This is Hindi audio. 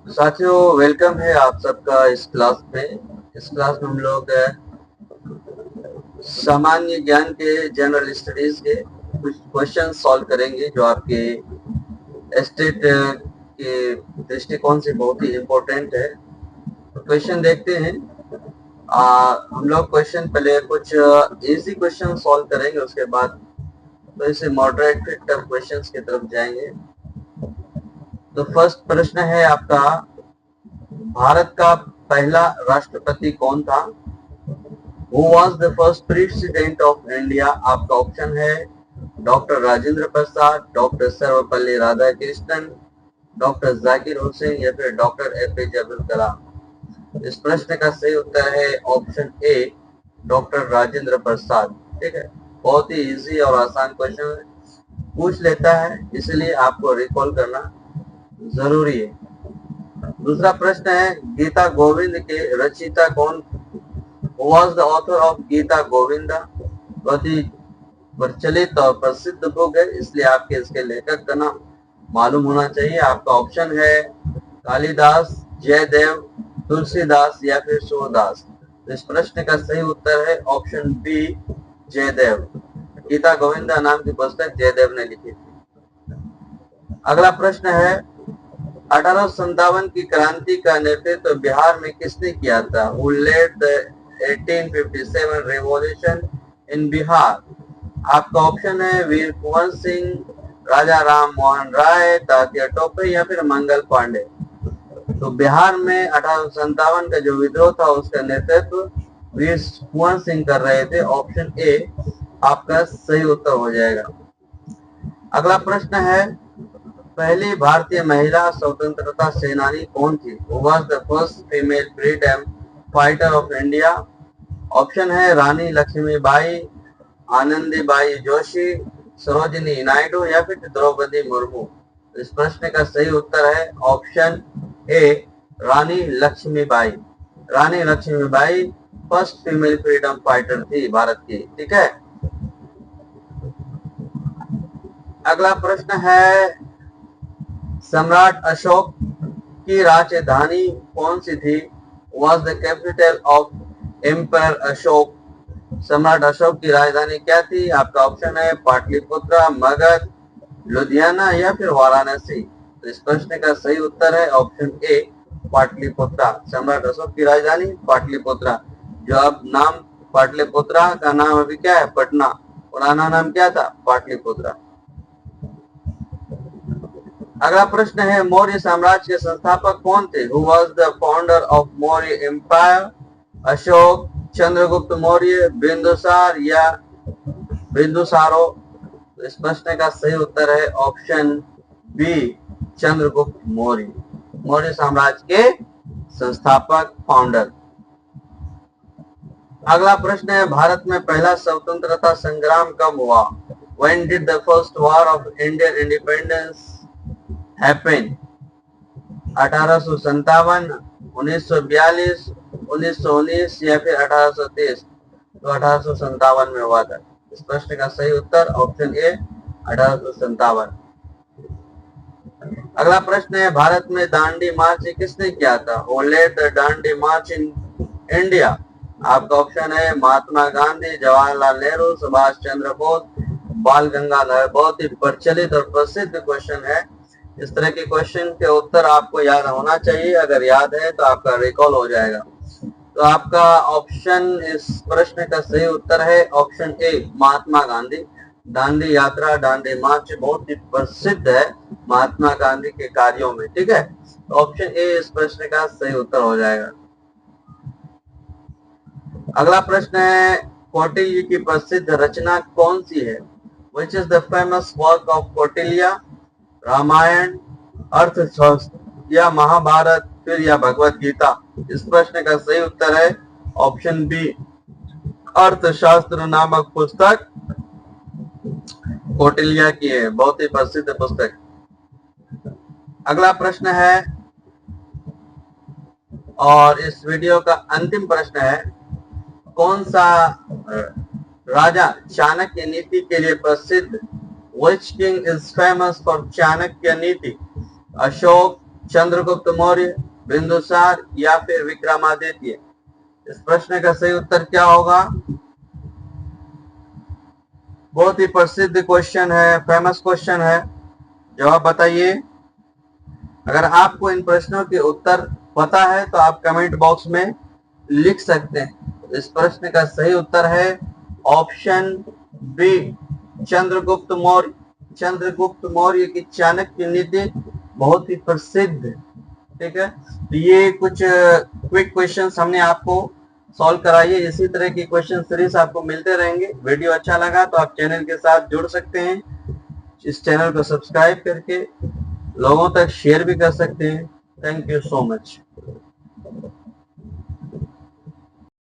साथियों, वेलकम है आप सबका इस क्लास में। इस क्लास में हम लोग सामान्य ज्ञान के जनरल स्टडीज के कुछ क्वेश्चन सॉल्व करेंगे जो आपके एस्टेट के दृष्टिकोण से बहुत ही इम्पोर्टेंट है। तो क्वेश्चन देखते हैं। हम लोग क्वेश्चन पहले कुछ इजी क्वेश्चन सॉल्व करेंगे, उसके बाद तो इसे मॉडरेट फिर टफ क्वेश्चंस की तरफ जाएंगे। तो फर्स्ट प्रश्न है आपका, भारत का पहला राष्ट्रपति कौन था? Who was the first president of India? आपका ऑप्शन है doctor Rajendra Prasad, doctor Sarvepalli Radhakrishnan, doctor Zakir Hussain या फिर डॉक्टर एपीजे अब्दुल कलाम। इस प्रश्न का सही उत्तर है ऑप्शन ए, डॉक्टर राजेंद्र प्रसाद। ठीक है, बहुत ही इजी और आसान क्वेश्चन पूछ लेता है, इसलिए आपको रिकॉल करना जरूरी है। दूसरा प्रश्न है, गीता गोविंद के रचयिता कौन? Who was the author of Gita Govinda? बहुत ही प्रचलित और प्रसिद्ध बुक है, इसलिए आपके इसके लेखक का नाम मालूम होना चाहिए। आपका ऑप्शन है कालिदास, जयदेव, तुलसीदास या फिर सूरदास। तो इस प्रश्न का सही उत्तर है ऑप्शन बी, जयदेव। गीता गोविंदा नाम की पुस्तक जयदेव ने लिखी थी। अगला प्रश्न है, 1857 की क्रांति का नेतृत्व बिहार में किसने किया था? Who led the 1857 revolution in Bihar? आपका ऑप्शन है वीर कुंवर सिंह, राजा राम मोहन राय, तात्या टोपे या फिर मंगल पांडे। तो बिहार में 1857 का जो विद्रोह था उसका नेतृत्व वीर कुंवर सिंह कर रहे थे। ऑप्शन ए आपका सही उत्तर हो जाएगा। अगला प्रश्न है, पहली भारतीय महिला स्वतंत्रता सेनानी कौन थी? Who was the first female freedom fighter of India? Option है रानी लक्ष्मीबाई, आनंदीबाई जोशी, सरोजिनी नायडू या फिर द्रौपदी मुर्मू। इस प्रश्न का सही उत्तर है option A, Rani Laxmibai. Rani Laxmibai first female freedom fighter थी भारत की। ठीक है, अगला प्रश्न है, सम्राट अशोक की राजधानी कौन सी थी? Was the capital of Emperor Ashok? सम्राट अशोक की राजधानी क्या थी? आपका ऑप्शन है पाटलिपुत्र, मगध, लुधियाना या फिर वाराणसी। तो इस प्रश्न का सही उत्तर है ऑप्शन ए, पाटलिपुत्र। सम्राट अशोक की राजधानी पाटलिपुत्र, जो अब नाम पाटलिपुत्र का नाम अभी क्या है? पटना। पुराना नाम क्या था? पाटलिपुत्र। अगला प्रश्न है, मौर्य साम्राज्य के संस्थापक कौन थे? Who was the founder of Maurya Empire? Ashok, Chandragupta Maurya, Bindusara या बिंदुसारो। इस प्रश्न का सही उत्तर है ऑप्शन बी, चंद्रगुप्त मौर्य। मौर्य साम्राज्य के संस्थापक, फाउंडर। अगला प्रश्न है, भारत में पहला स्वतंत्रता संग्राम कब हुआ? When did the first war of Indian independence happen? 1857, 1942, 1919 या फिर 1830। तो 1857 में हुआ था। इस प्रश्न का सही उत्तर ऑप्शन ए, 1857। अगला प्रश्न है, भारत में दांडी मार्च किसने किया था? Who led the Dandi March in India? आपका ऑप्शन है महात्मा गांधी, जवाहरलाल नेहरू, सुभाष चंद्र बोस, बाल गंगाधर। बहुत ही प्रचलित और प्रसिद्ध क्वेश्चन है। इस तरह के क्वेश्चन के उत्तर आपको याद होना चाहिए, अगर याद है तो आपका रिकॉल हो जाएगा। तो आपका ऑप्शन इस प्रश्न का सही उत्तर है ऑप्शन ए, महात्मा गांधी। दांडी यात्रा, दांडी मार्च बहुत ही प्रसिद्ध है महात्मा गांधी के कार्यों में। ठीक है, तो ऑप्शन ए इस प्रश्न का सही उत्तर हो जाएगा। अगला प्रश्न है, कौटिल्य की प्रसिद्ध रचना कौन सी है? Which is the famous work of Kautilya? Ramayan, अर्थशास्त्र या महाभारत, फिर या भगवत गीता। इस प्रश्न का सही उत्तर है ऑप्शन बी, अर्थशास्त्र नामक पुस्तक कौटिल्य की है, बहुत ही प्रसिद्ध पुस्तक। अगला प्रश्न है और इस वीडियो का अंतिम प्रश्न है, कौन सा राजा चाणक्य नीति के लिए प्रसिद्ध? Which king is famous for Chanakya नीति? अशोक, चंद्रगुप्त मौर्य, बिंदुसार या फिर विक्रमादित्य? इस प्रश्न का सही उत्तर क्या होगा? बहुत ही प्रसिद्ध क्वेश्चन है, फेमस क्वेश्चन है। जवाब बताइए। अगर आपको इन प्रश्नों के उत्तर पता है तो आप कमेंट बॉक्स में लिख सकते हैं। इस प्रश्न का सही उत्तर है ऑप्शन बी, चंद्रगुप्त मौर्य। चंद्रगुप्त मौर्य की चाणक्य नीति बहुत ही प्रसिद्ध है। ठीक है, तो ये कुछ क्विक क्वेश्चंस हमने आपको सॉल्व कराइए। इसी तरह की क्वेश्चन सीरीज आपको मिलते रहेंगे। वीडियो अच्छा लगा तो आप चैनल के साथ जुड़ सकते हैं। इस चैनल को सब्सक्राइब करके लोगों तक शेयर भी कर सकते हैं। Thank you so much.